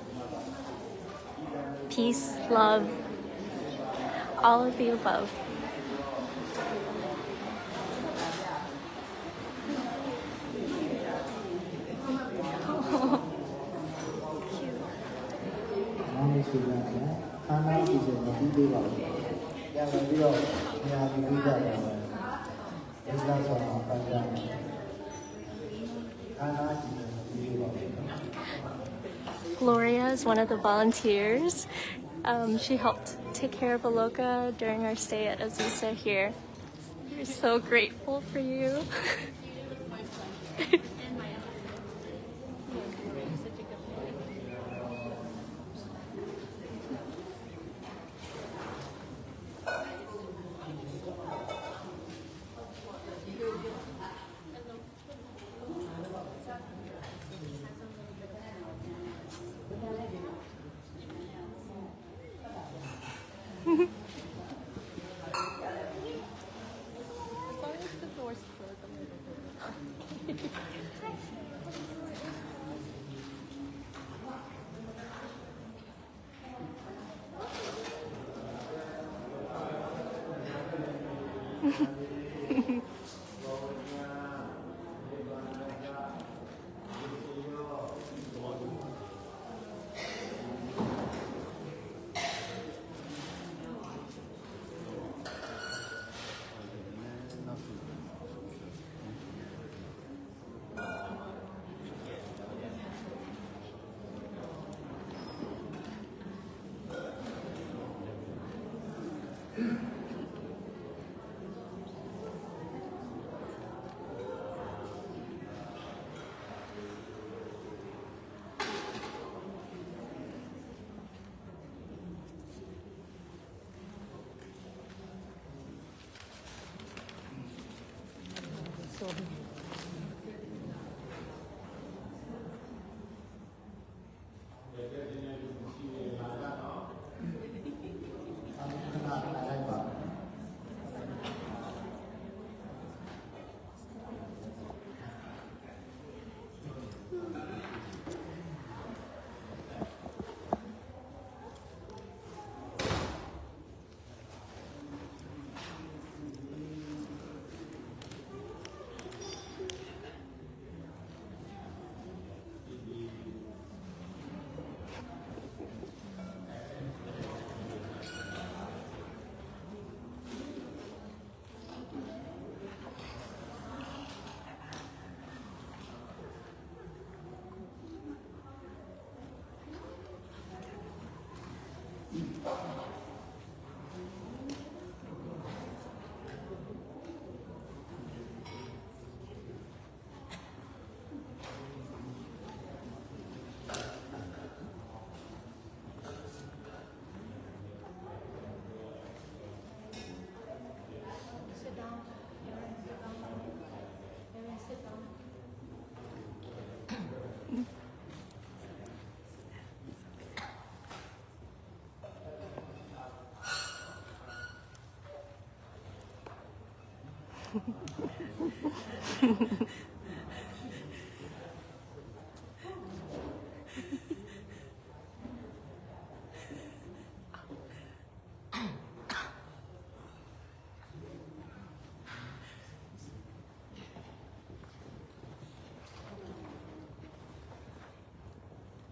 peace, love, all of the above. မောင်လေးဆိုကြတယ်ခါနာကြည့်တယ်မပြီးသေးပါဘူးပြန်လာပြီးတော့ညာပြီးပြီးကြတယ်ဒီလားဆောင်ပန်းကြတယ်ခါနာကြည့်တယ်မပြီးသေးပါဘူး Gloria is one of the volunteers. She helped take care of Aloka during our stay at Azusa here. We're so grateful for you.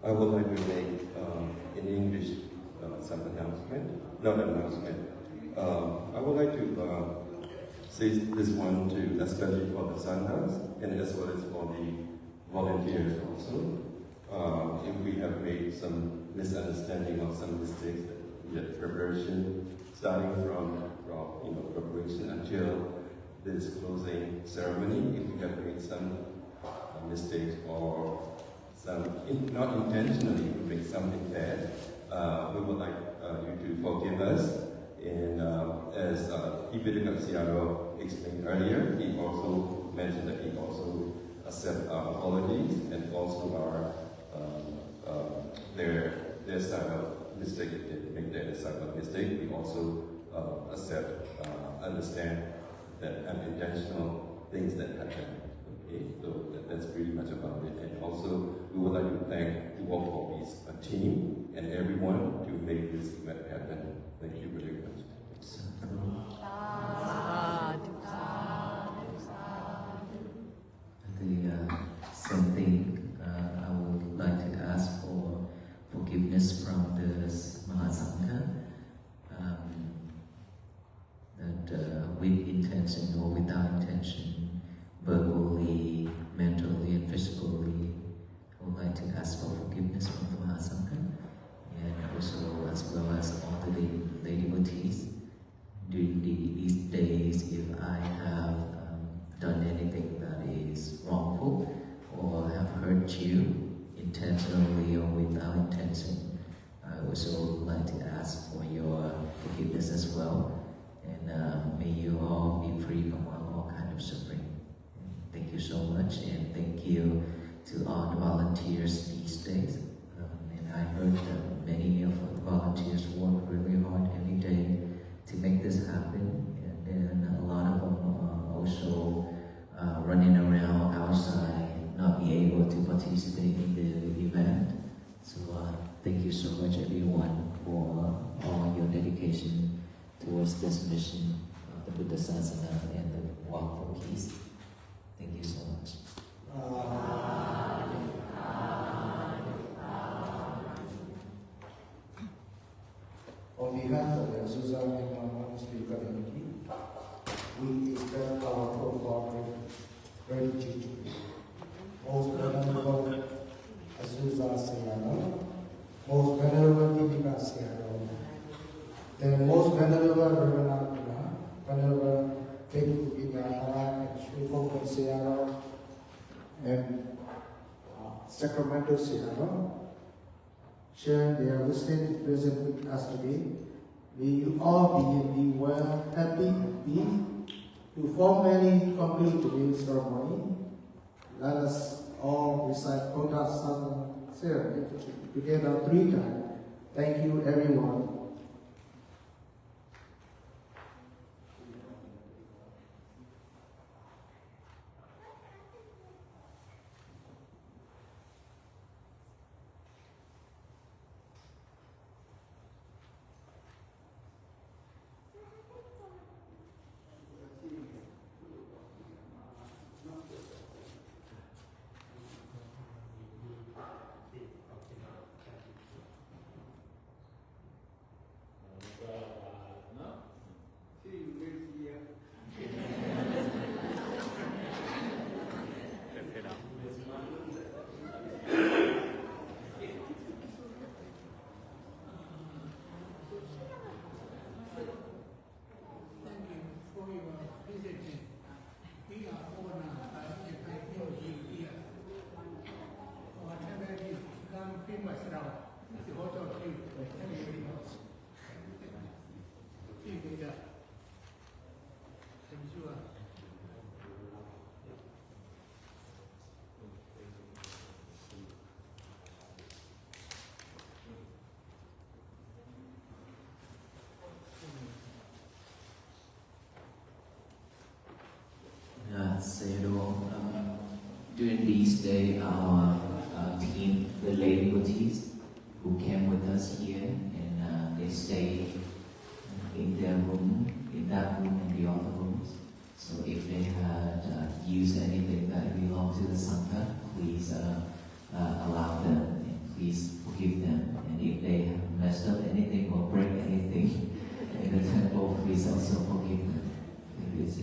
I would like to make in English some announcement, not announcement. I would like to say this one to, especially for the Sanghas and as well as for the volunteers also. If we have made some misunderstanding or some mistakes, yet preparation, starting from preparation until this closing ceremony, if we have made some mistakes or some, not intentionally to make something bad, we would like you to forgive us. And as Ibn Garciaro explained earlier, he also mentioned that he also accept our apologies and also our their side of mistake. If they make their side of mistake, we also accept, understand that unintentional things that happen. Okay, so that's pretty much about it. And also, we would like to thank the Walk for Peace team and everyone to make this event happen. Thank you very much. The same thing, I would like to ask for forgiveness from the Mahasangha, that with intention or without intention, verbally, mentally, and physically, I would like to ask for forgiveness from the Mahasangha, and also as well as all the lay devotees. During these days, if I have done anything that is wrongful or have hurt you intentionally or without intention, I also like to ask for your forgiveness as well, and may you all be free from all kind of suffering. Thank you so much, and thank you to all the volunteers these days. And I heard that many of the volunteers work really hard every day to make this happen, and then a lot of them are also running around outside, not be able to participate in the event. So thank you so much everyone for all your dedication towards this mission of the Buddha Sasana and the Walk for Peace. Thank you so much. On behalf of the Azusa Myanmar Monastery community, we extend our profound gratitude to you. Most Venerable Azusa Sayadaw, Most Venerable Deepika Sayadaw, the Most Venerable Reverend Venerable Bhikkhu Vidyadhara and Sri Gopal Sayadaw, and Sacramento Sayadaw, sharing their wisdom present with us today. May you all be well, happy, and peace. To formally complete today's ceremony, let us all recite Buddha Sasana together 3 times. Thank you, everyone. During these days, our team, the lay devotees who came with us here, and they stay in their room, in that room and the other rooms. So if they had used anything that belongs to the Sangha, please allow them and please forgive them. And if they have messed up anything or break anything in the temple, please also forgive them. Please,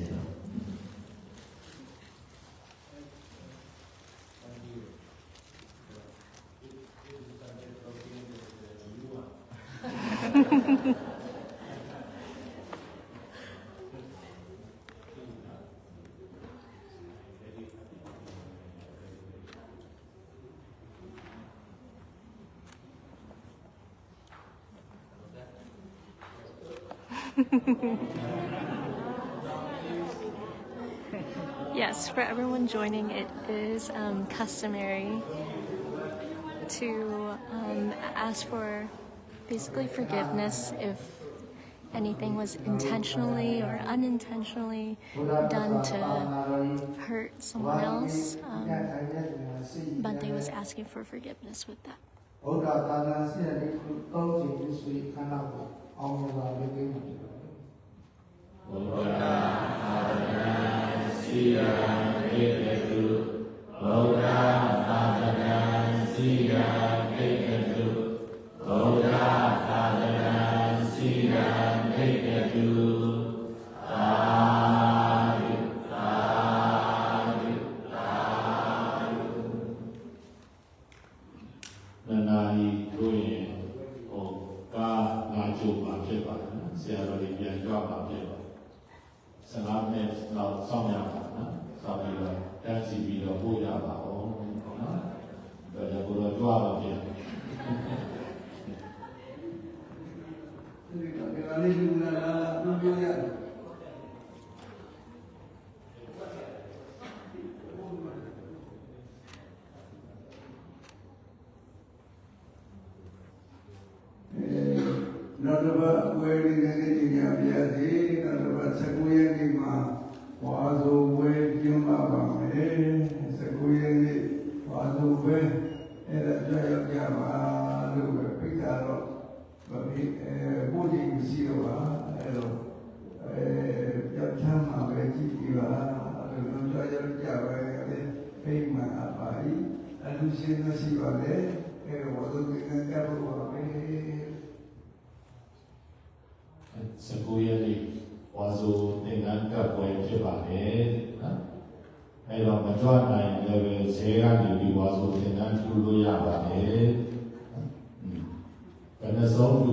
Yes, for everyone joining, it is customary to ask for basically forgiveness if anything was intentionally or unintentionally done to hurt someone else. Bante was asking for forgiveness with that. ဘုရားသာသနာစီရင်ပြီးတောင်းကျင်ဆွေခန္ဓာကိုအောင်မြင်စွာလုပ်ပေးမှာဖြစ်ပါတယ် ဘုရားသာသနာစီရန်ပိတတုဘုရားသာသနာစီရန်ပိတတုဘုရားသာသနာစီရန်ပိတတုသာဓုသာဓုသာဓုနာယီတို့ရင်ဟိုကာငါကျုပ်မှာဖြစ်ပါတယ်နော်ဆရာတော်ကြီးပြန်ကြွမှာဖြစ်ပါတယ် 15 minutes လောက်စောင့်ရပါနော်စောင့်ပြီးတော့တန်းစီပြီးတော့ပို့ရပါအောင်နော်ဒါကြောင့်ကိုတော့ကြွားပါပြန် ဒီကနေ့လူနာလာပြောရတယ် နောက်တစ်ပတ်ဝယ်နေတဲ့ညပြရစီနောက်တစ်ပတ်19ရက်နေ့မှာဝါဆိုဝယ်ကျင်းပပါမယ်19ရက်နေ့ဝါဆိုဝယ်အဲ့ဒါကြောက်ရကြပါလို့ပဲပြတာတော့ဗမေဘုရားမရှိတော့ပါအဲ့တော့ကြောက်ချမ်းမှာပဲကြည့်ပြီးပါအဲ့လိုကြောက်ရကြပါလေဖိမှန်အပါဤအလူရှင်မရှိပါလေအဲ့ဝါဆိုကကြတော့ပါမယ် 19 ရက်နေ့ဝါဆိုသင်္ကန်းကပ်ပွဲဖြစ်ပါတယ်နော်အဲတော့မကြွနိုင်လည်းပဲဈေးကနေပြီးဝါဆိုသင်္ကန်းထူလို့ရပါတယ်ဘယ်နှစုံထူ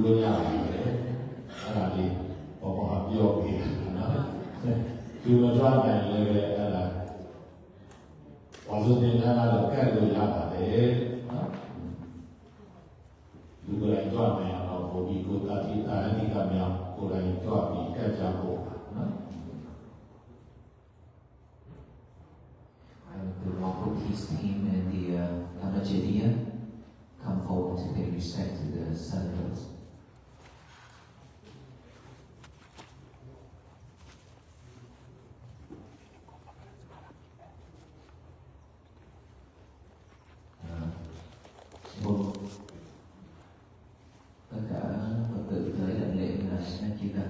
လို့ရပါတယ်အဲ့ဒါလေးဘောကပြောပြီးနော်ဒီမကြွနိုင်လည်းပဲအဲ့ဒါဝါဆိုသင်္ကန်းကတော့ကပ်လို့ရပါတယ်နော်လူကလည်းကြွနိုင်အောင် ဘုရားကိုတာတိအာရဏိကမြောက်ကိုယ်တိုင်ကြွပြီးကတ်ကြဖို့နော် The local peace team and the Lama Jediya come forward to pay respect to the celebrants. Tất cả Phật tử tới đại lễ là Nhật Chi Đà.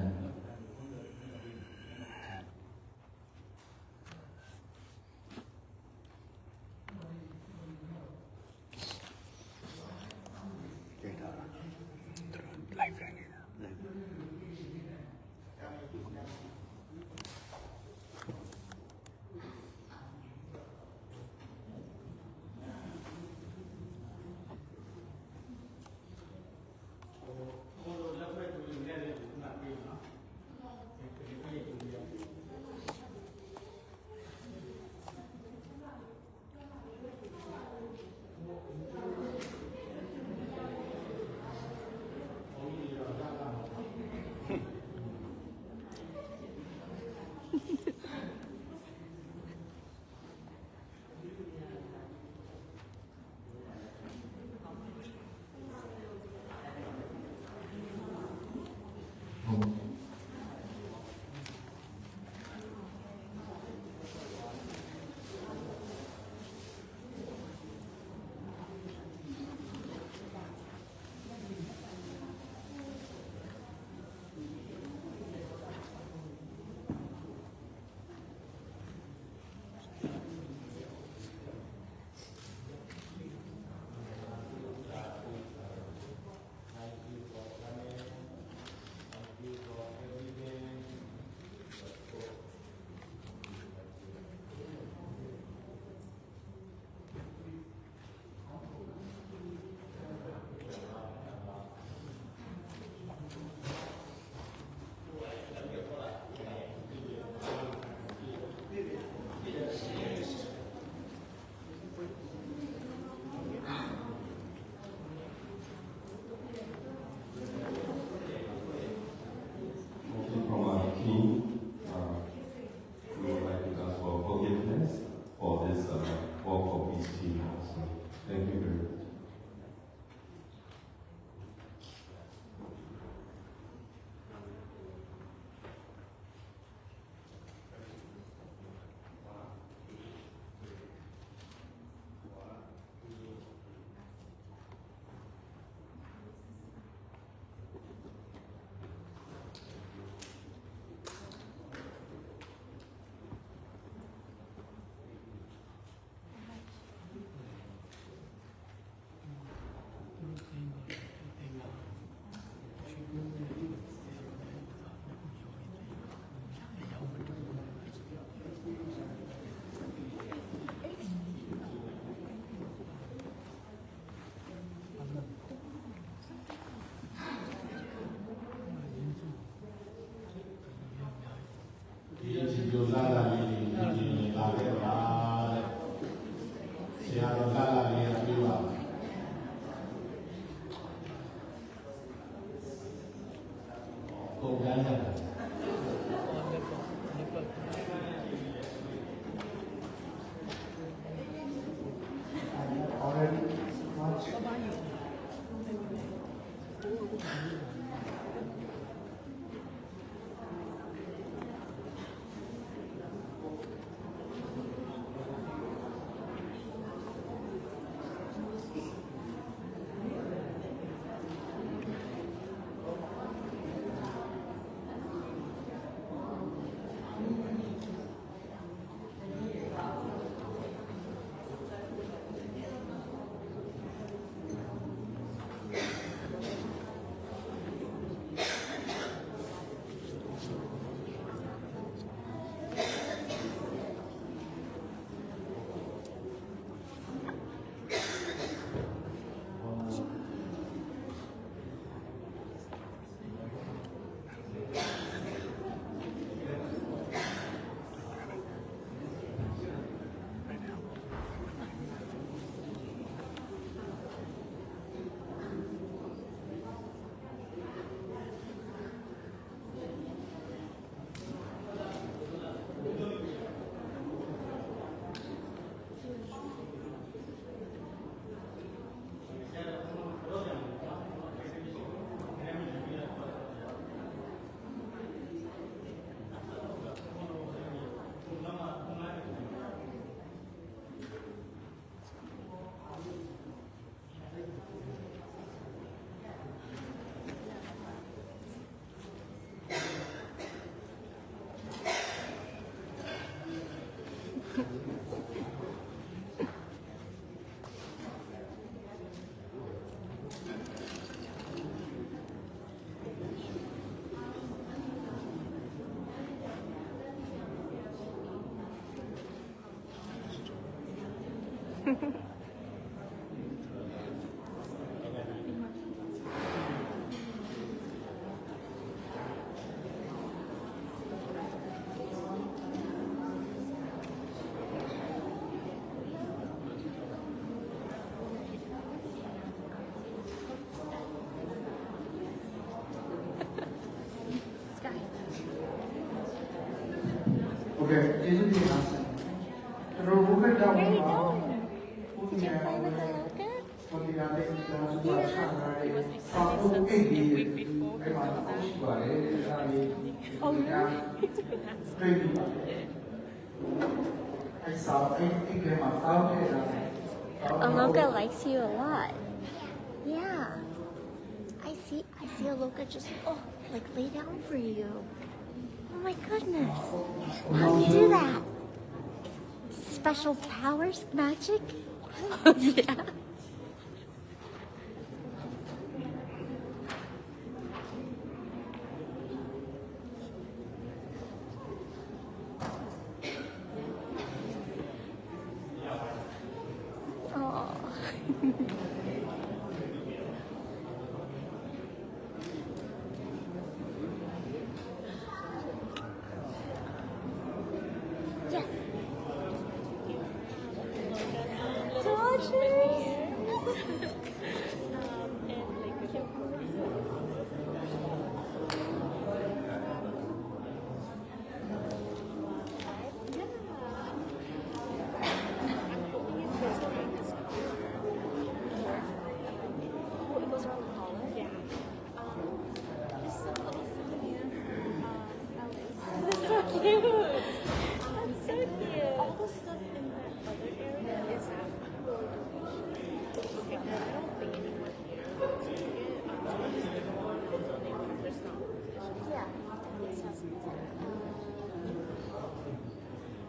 Okay, Jesus is asking. Where are you going? Did you play with the Aloka likes you a lot. Yeah. I see Aloka just lay down for you. Oh my goodness. How do you do that? Special powers? Magic? Oh yeah. Oh. Yes. That's so cute. That's so cute. All the stuff in that other area is yeah.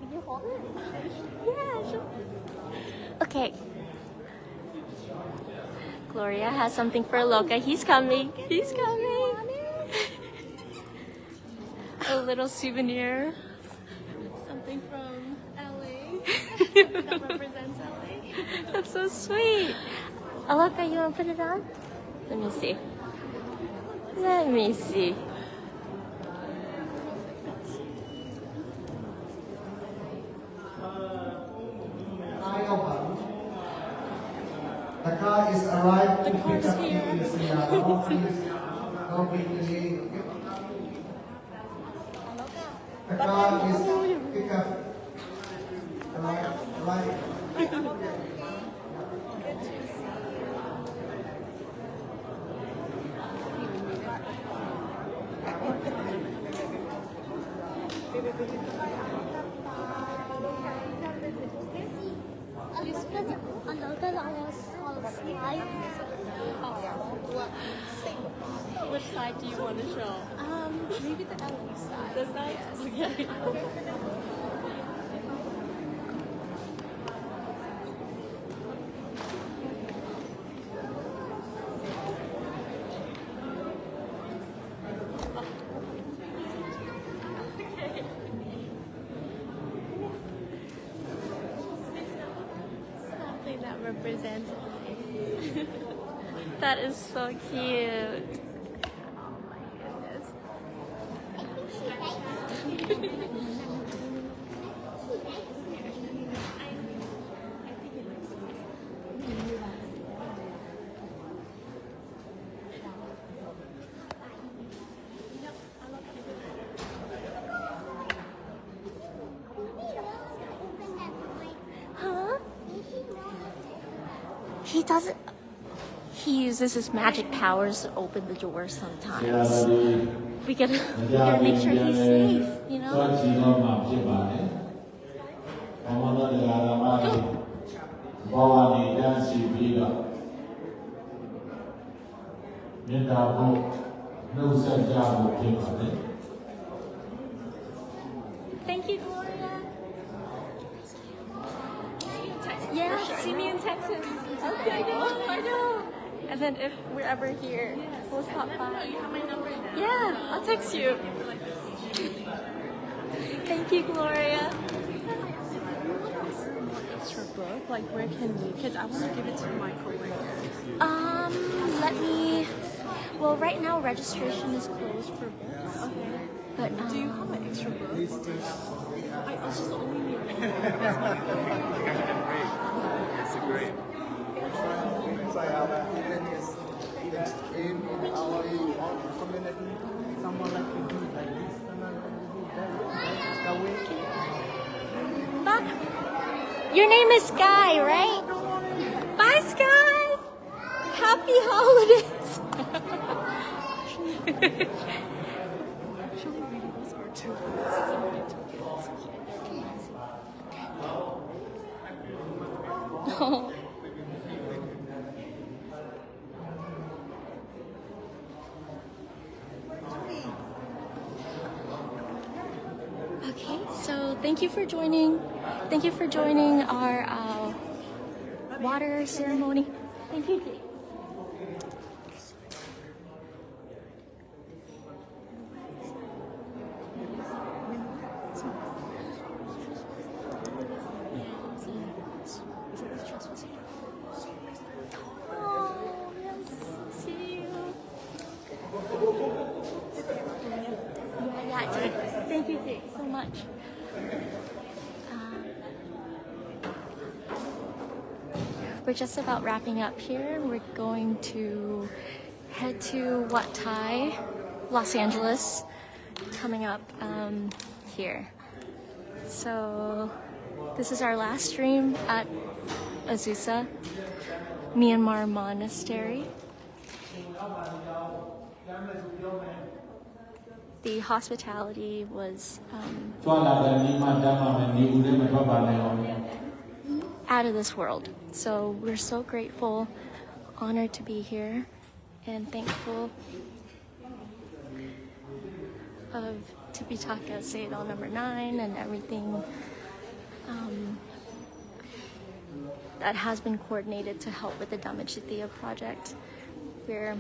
Can you hold it? Yeah, sure. Okay. Gloria has something for Aloka. He's coming. He's coming. A little souvenir. Something from LA that represents LA. That's so sweet. Aloka, you want to put it on? Let me see. Let me see. The car is arrived to The pick car's up here. the The car is pick up. Right. Which side do you want to show? Maybe the LA side. This side? Okay. Something that represents life. That is so cute. Oh my goodness. Huh? He doesn't. He uses his magic powers to open the door sometimes. We gotta make sure he's safe, you know? Thank you, Gloria. Yeah, see me in Texas. Okay, I know. And then if we're ever here, we'll stop by. You have my number now. Yeah, I'll text you. Thank you, Gloria. Extra book. like where can we? Because I want to give it to my coworker. Well, right now registration is closed for books. Okay. But Do you have an extra book? I was just only need one. It's great. In our community, someone like to do like this, someone like to do that. Your name is Sky, right? Bye, Sky. Happy holidays. Actually, reading was hard too. Oh. Okay, so thank you for joining. Thank you for joining our water ceremony. Thank you. Oh, yes, see you. Yeah, Jake. Thank you, Jake, so much. We're just about wrapping up here. We're going to head to Wat Thai, Los Angeles, coming up here. So this is our last stream at Azusa, Myanmar Monastery. The hospitality was out of this world. So we're so grateful, honored to be here, and thankful of Tipitaka Sayadaw number 9 and everything that has been coordinated to help with the Dhammacittaya project. We're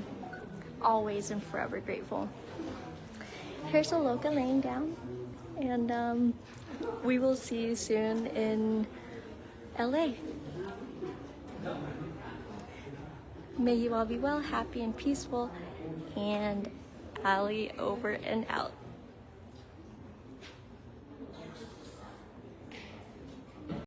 always and forever grateful. Here's Aloka laying down, and we will see you soon in LA. May you all be well, happy, and peaceful, and Ali over and out.